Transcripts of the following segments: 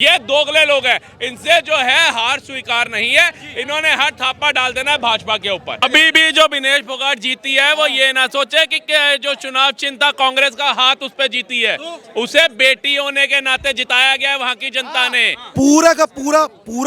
ये दोगले लोग हैं, इनसे जो है हार स्वीकार नहीं है। इन्होंने हर थापा डाल देना है भाजपा के ऊपर। अभी भी जो विनेश फोगाट जीती है वो ये ना सोचे कि जो चुनाव चिन्ह था कांग्रेस का हाथ उस पे जीती है, उसे बेटी होने के नाते जिताया गया है वहाँ की जनता ने। पूरा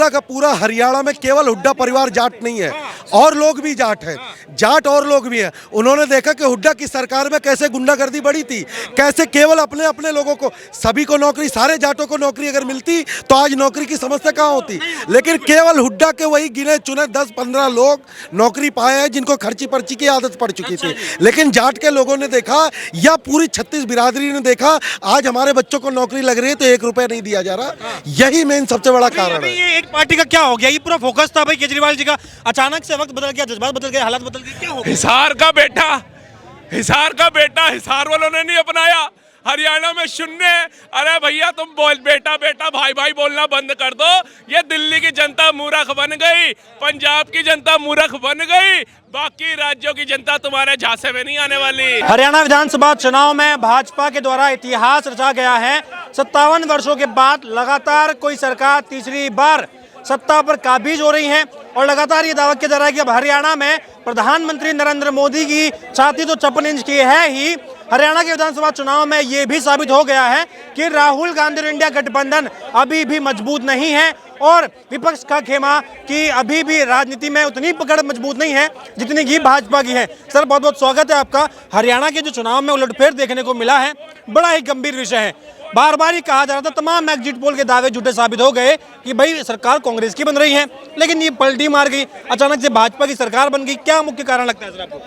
का पूरा हरियाणा में केवल हुड्डा परिवार जाट नहीं है, और लोग भी जाट है, जाट और लोग भी हैं। उन्होंने देखा कि हुड्डा की सरकार में कैसे गुंडागर्दी बढ़ी थी, कैसे केवल अपने अपने लोगों को, सभी को नौकरी, सारे जाटों को नौकरी अगर मिलती तो आज नौकरी की समस्या कहाँ होती। लेकिन केवल हुड्डा के वही गिने चुने 10-15 लोग नौकरी पाए हैं जिनको खर्ची पर्ची की आदत पड़ चुकी थी। लेकिन जाट के लोगों ने देखा, या पूरी 36 बिरादरी ने देखा, आज हमारे बच्चों को नौकरी लग रही है तो 1 रुपया नहीं दिया जा रहा। यही मेन सबसे बड़ा कारण है। ये एक पार्टी का क्या हो गया? ये पूरा फोकस था भाई केजरीवाल जी का, अचानक से वक्त बदल गया, जज्बात बदल गए, हालात बदल गए, क्या हो गया? हिसार का बेटा हिसार वालों ने नहीं अपनाया, हरियाणा में शून्य है। अरे भैया तुम बोल बेटा बेटा भाई भाई बोलना बंद कर दो। ये दिल्ली की जनता मूर्ख बन गई, पंजाब की जनता मूर्ख बन गई, बाकी राज्यों की जनता तुम्हारे झांसे में नहीं आने वाली। हरियाणा विधानसभा चुनाव में भाजपा के द्वारा इतिहास रचा गया है। 57 वर्षों के बाद लगातार कोई सरकार तीसरी बार सत्ता पर काबिज हो रही है, और लगातार ये दावा किया जा रहा है कि अब हरियाणा में प्रधानमंत्री नरेंद्र मोदी की छाती तो 56 इंच की है ही। हरियाणा के विधानसभा चुनाव में ये भी साबित हो गया है कि राहुल गांधी और इंडिया गठबंधन अभी भी मजबूत नहीं है, और विपक्ष का खेमा कि अभी भी राजनीति में उतनी पकड़ मजबूत नहीं है जितनी कि भाजपा की है। सर बहुत बहुत स्वागत है आपका। हरियाणा के जो चुनाव में उलटफेर देखने को मिला है, बड़ा ही गंभीर विषय है। बार बार ही कहा जा रहा था, तमाम एग्जिट पोल के दावे झूठे साबित हो गए कि भाई सरकार कांग्रेस की बन रही है, लेकिन ये पलटी मार गई, अचानक से भाजपा की सरकार बन गई। क्या मुख्य कारण लगता है सर आपको?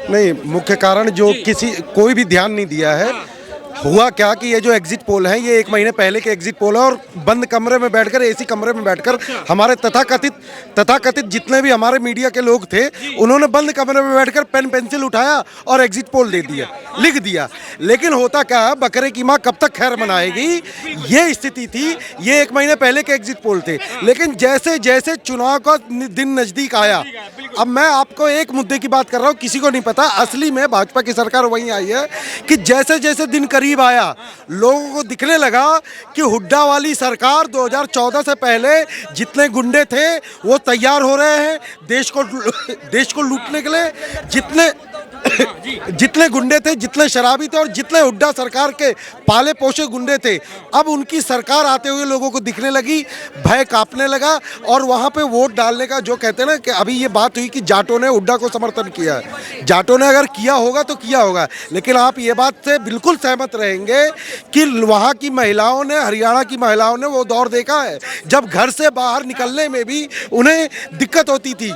नहीं, मुख्य कारण जो कोई भी ध्यान नहीं दिया है। हुआ क्या कि ये जो एग्जिट पोल है, ये 1 महीने पहले के एग्जिट पोल है, और बंद कमरे में बैठकर, एसी कमरे में बैठकर हमारे तथाकथित जितने भी हमारे मीडिया के लोग थे, उन्होंने बंद कमरे में बैठकर पेन पेंसिल उठाया और एग्जिट पोल दे दिया, लिख दिया। लेकिन होता क्या है, बकरे की माँ कब तक खैर मनाएगी, ये स्थिति थी। ये 1 महीने पहले के एग्जिट पोल थे। लेकिन जैसे जैसे चुनाव का दिन नजदीक आया, अब मैं आपको एक मुद्दे की बात कर रहा हूँ, किसी को नहीं पता असली में भाजपा की सरकार वहीं आई है कि जैसे जैसे दिन करीब आया, लोगों को दिखने लगा कि हुड्डा वाली सरकार 2014 से पहले जितने गुंडे थे वो तैयार हो रहे हैं देश को लूटने के लिए। जितने गुंडे थे, जितने शराबी थे, और जितने हुड्डा सरकार के पाले पोषे गुंडे थे, अब उनकी सरकार आते हुए लोगों को दिखने लगी, भय कांपने लगा। और वहाँ पे वोट डालने का जो कहते हैं ना कि अभी ये बात हुई कि जाटों ने हुड्डा को समर्थन किया है, जाटों ने अगर किया होगा तो किया होगा, लेकिन आप ये बात से बिल्कुल सहमत रहेंगे कि वहाँ की महिलाओं ने, हरियाणा की महिलाओं ने वो दौर देखा है जब घर से बाहर निकलने में भी उन्हें दिक्कत होती थी।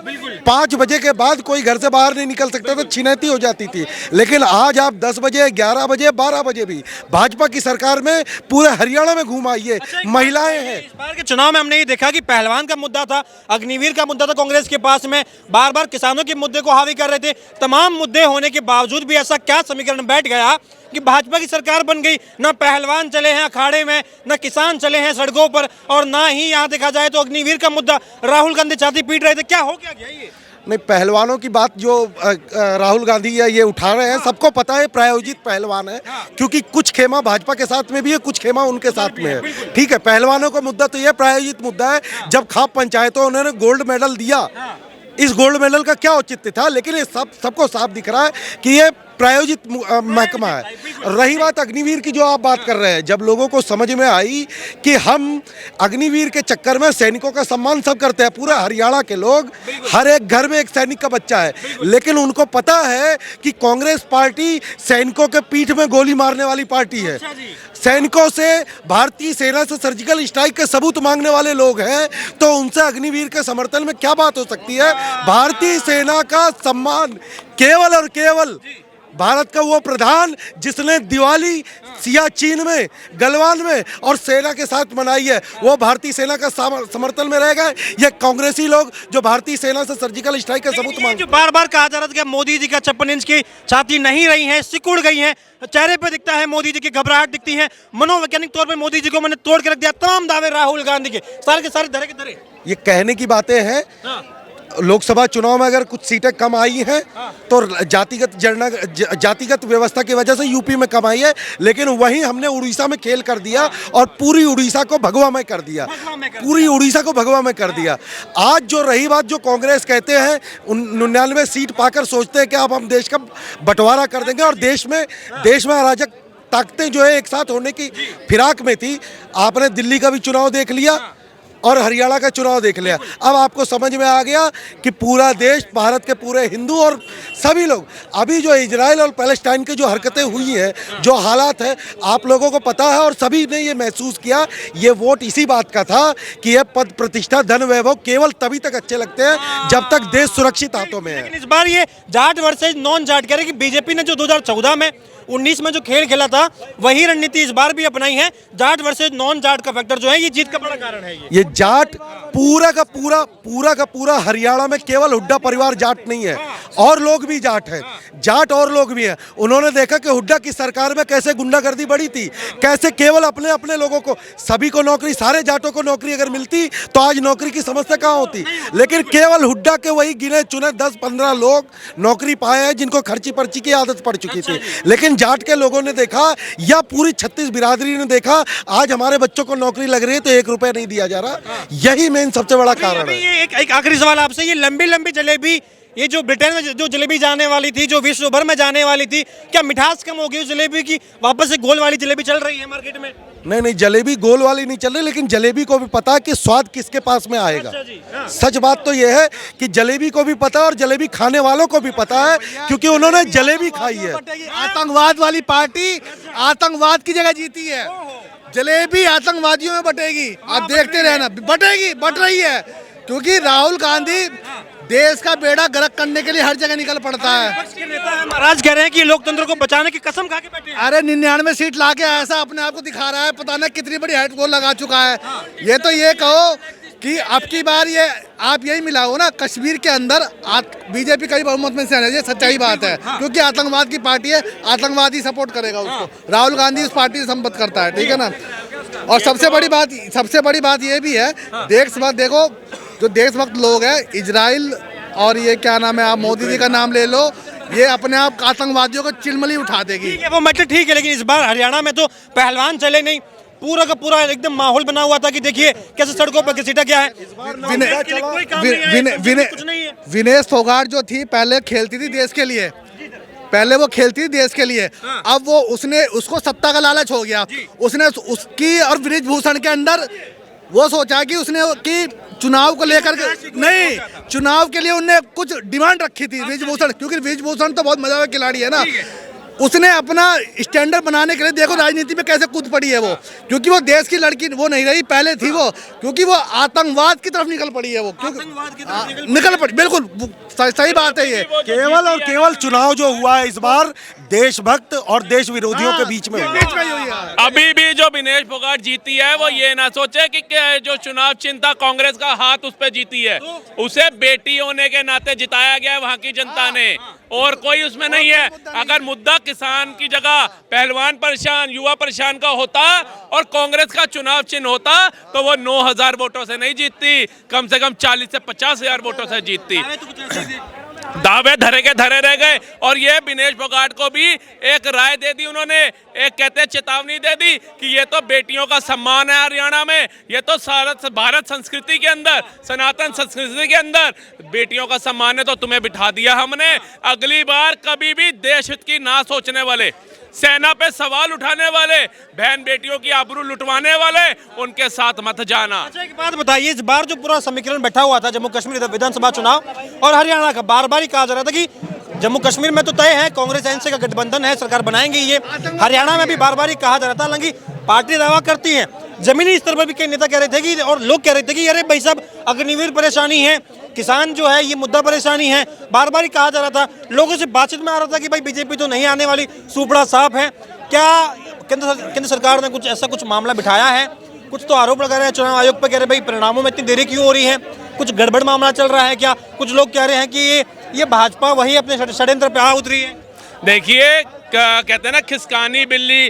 5 बजे के बाद कोई घर से बाहर नहीं निकल सकता था, छिनैती हो जाती थी। लेकिन आज आप 10 बजे, 11 बजे, 12 बजे भी भाजपा की सरकार में पूरे हरियाणा में घूम आइए, महिलाएं हैं। इस बार के चुनाव में हमने ये देखा कि पहलवान का मुद्दा था, अग्निवीर का मुद्दा था कांग्रेस के पास में, बार बार किसानों के मुद्दे को हावी कर रहे थे। तमाम मुद्दे होने के बावजूद भी ऐसा क्या समीकरण बैठ गया कि भाजपा की सरकार बन गई? ना पहलवान चले हैं अखाड़े में, ना किसान चले हैं सड़कों पर, और ना ही यहाँ देखा जाए तो अग्निवीर का मुद्दा राहुल गांधी छाती पीट रहे थे। क्या हो क्या गया ये? नहीं, पहलवानों की बात जो राहुल गांधी या ये उठा रहे हैं, सबको पता है प्रायोजित पहलवान है, क्योंकि कुछ खेमा भाजपा के साथ में भी है, कुछ खेमा उनके साथ में है। ठीक है, पहलवानों का मुद्दा तो ये प्रायोजित मुद्दा है। जब खाप पंचायतों उन्होंने गोल्ड मेडल दिया, इस गोल्ड मेडल का क्या औचित्य था? लेकिन ये सबको साफ दिख रहा है कि ये प्रायोजित महकमा है। रही बात अग्निवीर की जो आप बात कर रहे हैं, जब लोगों को समझ में आई कि हम अग्निवीर के चक्कर में सैनिकों का सम्मान सब करते हैं, पूरा हरियाणा के लोग, हर एक घर में एक सैनिक का बच्चा है, लेकिन उनको पता है कि कांग्रेस पार्टी सैनिकों के पीठ में गोली मारने वाली पार्टी है, सैनिकों से, भारतीय सेना से सर्जिकल स्ट्राइक के सबूत मांगने वाले लोग हैं, तो उनसे अग्निवीर के समर्थन में क्या बात हो सकती है? भारतीय सेना का सम्मान केवल और केवल भारत का वो प्रधान जिसने दिवाली सियाचिन में, गलवान में और सेना के साथ मनाई है, वो भारतीय सेना का समर्थन में रहेगा। ये कांग्रेसी लोग जो भारतीय सेना से सर्जिकल स्ट्राइक का सबूत मांग, जो बार बार कहा जा रहा था कि मोदी जी का 56 इंच की छाती नहीं रही है, सिकुड़ गई है, चेहरे पे दिखता है मोदी जी की घबराहट दिखती है, मनोवैज्ञानिक तौर पे मोदी जी को मैंने तोड़ के रख दिया। तमाम दावे राहुल गांधी के सारे धरे के धरे। ये कहने की बातें हैं। लोकसभा चुनाव में अगर कुछ सीटें कम आई हैं तो जातिगत व्यवस्था की वजह से यूपी में कम आई है, लेकिन वहीं हमने उड़ीसा में खेल कर दिया और पूरी उड़ीसा को भगवामय कर दिया, पूरी उड़ीसा को भगवामय कर दिया। आज जो रही बात, जो कांग्रेस कहते हैं 99 सीट पाकर सोचते हैं कि अब हम देश का बंटवारा कर देंगे और देश में अराजक ताकतें जो है एक साथ होने की फिराक में थी। आपने दिल्ली का भी चुनाव देख लिया और हरियाणा का चुनाव देख लिया। अब आपको समझ में आ गया कि पूरा देश, भारत के पूरे हिंदू और सभी लोग, अभी जो इजराइल और पैलेस्टाइन की जो हरकतें हुई हैं, जो हालात हैं, आप लोगों को पता है और सभी ने ये महसूस किया। ये वोट इसी बात का था कि ये पद प्रतिष्ठा धन वैभव केवल तभी तक अच्छे लगते हैं जब तक देश सुरक्षित हाथों में है। लेकिन इस बार ये जाट वर्सेज नॉन जाट कह रहे कि बीजेपी ने जो 2014 में 19 में जो खेल खेला था वही रणनीति इस बार भी अपनाई है। जाट वर्सेज नॉन जाट का फैक्टर जो है ये जीत का बड़ा कारण है। ये जाट पूरा का पूरा हरियाणा में केवल हुड्डा परिवार जाट नहीं है, और लोग भी जाट हैं, जाट और लोग भी हैं। उन्होंने देखा कि हुड्डा की सरकार में कैसे गुंडागर्दी बढ़ी थी, कैसे केवल अपने लोगों को, सभी को नौकरी, सारे जाटों को नौकरी अगर मिलती तो आज नौकरी की समस्या कहाँ होती। लेकिन केवल हुड्डा के वही गिने चुने 10-15 लोग नौकरी पाए हैं जिनको खर्ची पर्ची की आदत पड़ चुकी थी। लेकिन जाट के लोगों ने देखा, या पूरी 36 बिरादरी ने देखा, आज हमारे बच्चों को नौकरी लग रही है तो 1 रुपया नहीं दिया जा रहा। यही मेन सबसे बड़ा कारण है। ये एक आखिरी सवाल आपसे, ये लंबी जलेबी, ये जो ब्रिटेन में जो जलेबी जाने वाली थी, जो विश्व भर में जाने वाली थी, क्या मिठास कम हो गई उस जलेबी की? वापस से गोल वाली जलेबी चल रही है मार्केट में? नहीं, जलेबी गोल वाली नहीं चल रही, लेकिन जलेबी को भी पता है कि स्वाद किसके पास में आएगा। अच्छा सच बात तो यह है कि जलेबी को भी पता है और जलेबी खाने वालों को भी पता है, क्योंकि उन्होंने जलेबी खाई है। आतंकवाद वाली पार्टी आतंकवाद की जगह जीती है। जलेबी आतंकवादियों में बटेगी, आप देखते रहना, बटेगी, बट रही है, क्योंकि राहुल गांधी देश का बेड़ा गर्क करने के लिए हर जगह निकल पड़ता है। महाराज कह रहे हैं कि लोकतंत्र को बचाने की कसम खा के बैठे हैं। अरे 99 सीट लाके ऐसा अपने आप को दिखा रहा है, पता नहीं कितनी बड़ी हेड गोल लगा चुका है। ये तो ये कहो कि अब की बार ये आप यही मिलाओ ना, कश्मीर के अंदर बीजेपी कई बहुमत में से, ये सच्चाई बात है, क्योंकि आतंकवाद की पार्टी है, आतंकवादी सपोर्ट करेगा उसको। राहुल गांधी उस पार्टी से संबद्ध करता है, ठीक है ना। और सबसे बड़ी बात ये भी है, देशभक्त देखो, जो देशभक्त लोग हैं, इजराइल और ये क्या नाम है, आप मोदी जी का नाम ले लो, ये अपने आप आतंकवादियों को चिलमली उठा देगी। वो मतलब ठीक है, लेकिन इस बार हरियाणा में तो पहलवान चले नहीं, पूरा का पूरा एकदम माहौल बना हुआ था कि देखिए कैसे सड़कों पर घसीटा क्या है। विनेश फोगाट जो थी पहले खेलती थी देश के लिए, पहले वो खेलती थी देश के लिए, अब वो उसको सत्ता का लालच हो गया, उसने उसकी और बृजभूषण के अंदर वो सोचा कि उसने कि चुनाव को लेकर नहीं, चुनाव के लिए उन्हें कुछ डिमांड रखी थी बृजभूषण, क्योंकि बृजभूषण तो बहुत मजा का खिलाड़ी है ना। उसने अपना स्टैंडर्ड बनाने के लिए देखो राजनीति में कैसे कूद पड़ी है वो, क्योंकि वो देश की लड़की वो नहीं रही, पहले थी वो, क्योंकि वो आतंकवाद की तरफ निकल पड़ी है वो, क्योंकि निकल पड़ी, बिल्कुल सही बात है। ये केवल और केवल चुनाव जो हुआ है इस बार देशभक्त और देश विरोधियों के बीच में हुआ। अभी भी जो विनेश फोगाट जीती है वो ये ना सोचे कि जो चुनाव चिन्ह था कांग्रेस का हाथ उस पर जीती है, उसे बेटी होने के नाते जिताया गया है वहां की जनता ने, और कोई उसमें नहीं है। अगर मुद्दा किसान की जगह पहलवान परेशान, युवा परेशान का होता और कांग्रेस का चुनाव चिन्ह होता तो वो 9,000 वोटों से नहीं जीतती, कम से कम 40 से 50,000 वोटों से जीतती। दावे धरे रह गए। और ये विनेश फोगाट को भी एक राय दे दी उन्होंने, एक कहते चेतावनी दे दी कि ये तो बेटियों का सम्मान है हरियाणा में, ये तो भारत संस्कृति के अंदर, सनातन संस्कृति के अंदर बेटियों का सम्मान है, तो तुम्हें बिठा दिया हमने। अगली बार कभी भी देश हित की ना सोचने वाले, सेना पे सवाल उठाने वाले, बहन बेटियों की आबरू लुटवाने वाले, उनके साथ मत जाना। अच्छा एक बात बताइए, इस बार जो पूरा समीकरण बैठा हुआ था जम्मू कश्मीर विधानसभा चुनाव और हरियाणा का, बार बार ही कहा जा रहा था कि जम्मू कश्मीर में तो तय है कांग्रेस एनसी का गठबंधन है, सरकार बनाएंगे ये, हरियाणा में भी बार बार ही कहा जा रहा था, हालांकि पार्टी दावा करती है, जमीनी स्तर पर भी कई नेता कह रहे थे कि, और लोग कह रहे थे कि अरे भाई साहब अग्निवीर परेशानी है, किसान जो है ये मुद्दा परेशानी है, बार बार ही कहा जा रहा था, लोगों से बातचीत में आ रहा था कि भाई बीजेपी तो नहीं आने वाली, सुपड़ा साफ है। क्या केंद्र सरकार ने कुछ ऐसा कुछ मामला बिठाया है? कुछ तो आरोप लगा रहे हैं चुनाव आयोग पर, कह रहे भाई परिणामों में इतनी देरी क्यों हो रही है, कुछ गड़बड़ मामला चल रहा है क्या? कुछ लोग कह रहे हैं कि ये भाजपा वही अपने षड्यंत्र पे आ उतरी है। देखिए कहते हैं ना खिसकानी बिल्ली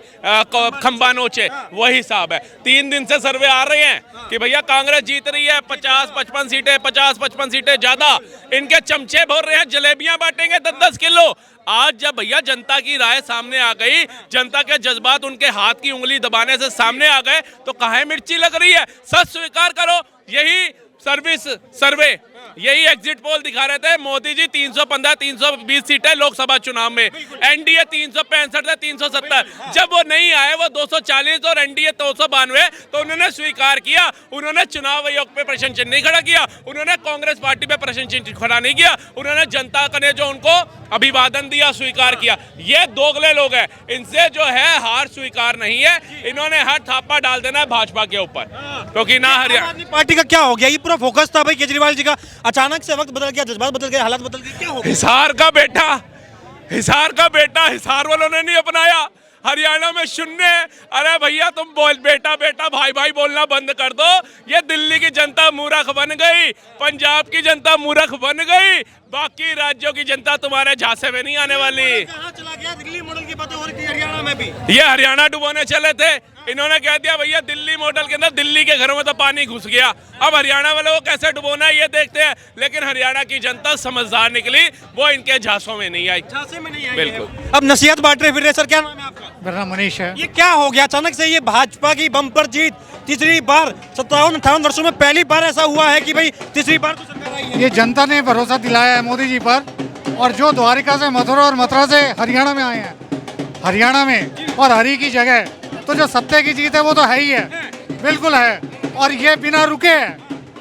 खंबा नोचे, वही हिसाब है। 3 दिन से सर्वे आ रहे हैं कि भैया कांग्रेस जीत रही है 50-55 सीटें, 50-55 सीटें ज्यादा। इनके चमचे भर रहे हैं, जलेबियां बांटेंगे 10-10 किलो। आज जब भैया जनता की राय सामने आ गई, जनता के जज्बात उनके हाथ की उंगली दबाने से सामने आ गए, तो काहे मिर्ची लग रही है? सच स्वीकार करो। यही सर्वे यही एग्जिट पोल दिखा रहे थे। मोदी जी 315-320 सीटें लोकसभा चुनाव में, एनडीए 365 से 370। जब वो नहीं आए, वो 240 और एनडीए 292, तो उन्होंने स्वीकार किया। उन्होंने चुनाव आयोग पे प्रश्न चिन्ह नहीं खड़ा किया, उन्होंने कांग्रेस पार्टी पे प्रश्न चिन्ह खड़ा नहीं किया, उन्होंने जनता ने जो उनको अभिवादन दिया स्वीकार किया। ये दोगले लोग हैं, इनसे जो है हार स्वीकार नहीं है। इन्होंने हर थापा डाल देना है भाजपा के ऊपर, क्योंकि ना हरियाणा आदमी पार्टी का क्या हो गया? ये पूरा फोकस था भाई केजरीवाल जी का, अचानक से वक्त बदल गया, जज्बात बदल गए, हालात बदल गए, क्या हो गया? हिसार का बेटा हिसार वालों ने नहीं अपनाया। हरियाणा में शून्य। अरे भैया तुम बेटा भाई भाई बोलना बंद कर दो। ये दिल्ली की जनता मूर्ख बन गई, पंजाब की जनता मूर्ख बन गई, बाकी राज्यों की जनता तुम्हारे झांसे में नहीं आने वाली। कहाँ चला गया? दिल्ली मॉडल की बातें हो रही थी हरियाणा में भी। ये हरियाणा डुबोने चले थे, इन्होंने कह दिया भैया दिल्ली मॉडल के अंदर दिल्ली के घरों में तो पानी घुस गया, अब हरियाणा वालों को कैसे डुबोना है ये देखते हैं। लेकिन हरियाणा की जनता समझदार निकली, वो इनके झांसों में नहीं आई। झांसे में नहीं आई बिल्कुल। है। अब नसीहत बांट रहे फिर रहे। सर क्या नाम है आपका? मेरा नाम मनीष है। ये क्या हो गया अचानक से? ये भाजपा की बम्पर जीत, तीसरी बार 57-58 वर्षों में पहली बार ऐसा हुआ है कि भाई तीसरी बार तो सरकार आई है। ये जनता ने भरोसा दिलाया है मोदी जी पर, और जो द्वारिका से मथुरा और मथुरा से हरियाणा में आए हैं, हरियाणा में और हरी की जगह, तो जो सत्य की जीत है वो तो है ही है, बिल्कुल है। और ये बिना रुके है,